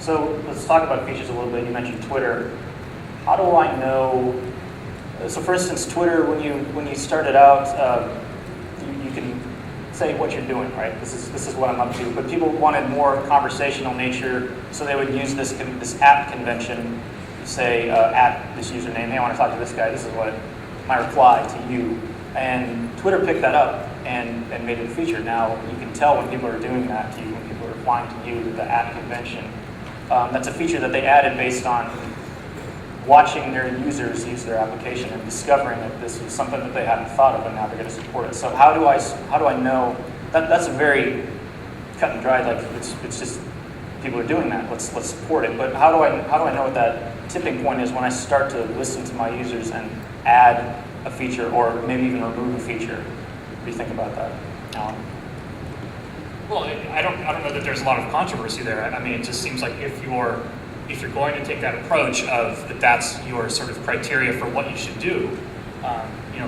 So let's talk about features a little bit. You mentioned Twitter. How do I know? So for instance, Twitter, when you started out, you can say what you're doing, right? This is what I'm up to. But people wanted more conversational nature, so they would use this at convention. Say at this username, hey, I want to talk to this guy. This is what my reply to you. And Twitter picked that up and made it a feature. Now you can tell when people are doing that to you, when people are replying to you, the at convention. That's a feature that they added based on watching their users use their application and discovering that this is something that they hadn't thought of, and now they're going to support it. So how do I know that that's a very cut and dried, like it's just people are doing that. Let's support it. But how do I know what that tipping point is when I start to listen to my users and add a feature or maybe even remove a feature? What do you think about that, Alan? Well, I don't know that there's a lot of controversy there. I mean, it just seems like if you're going to take that approach of that's your sort of criteria for what you should do,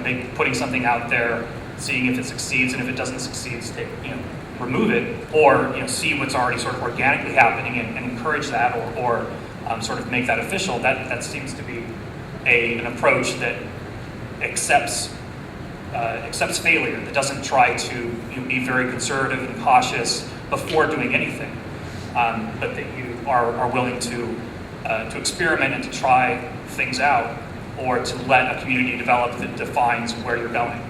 maybe putting something out there, seeing if it succeeds, and if it doesn't succeed, remove it, or see what's already sort of organically happening and encourage that, or sort of make that official. That seems to be an approach that accepts failure, that doesn't try to be very conservative and cautious before doing anything, but that you are willing to experiment and to try things out, or to let a community develop that defines where you're going.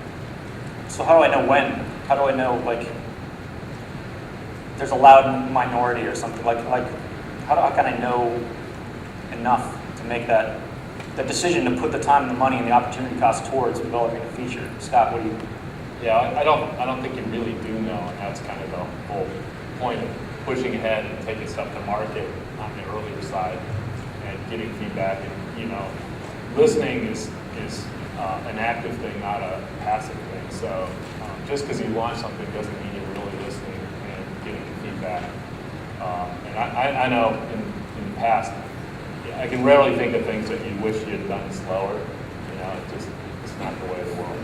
So how do I know when? How do I know, like, there's a loud minority or something? Like how can I know enough to make the decision to put the time and the money and the opportunity cost towards developing a feature? Scott, what do you? Yeah, I don't think you really do know, and that's kind of the whole point of pushing ahead and taking stuff to market on the earlier side and getting feedback. And listening is an active thing, not a passive thing. So just because you launch something doesn't mean you're really listening and getting feedback. And I know in the past, I can rarely think of things that you wish you had done slower. It's not the way of the world.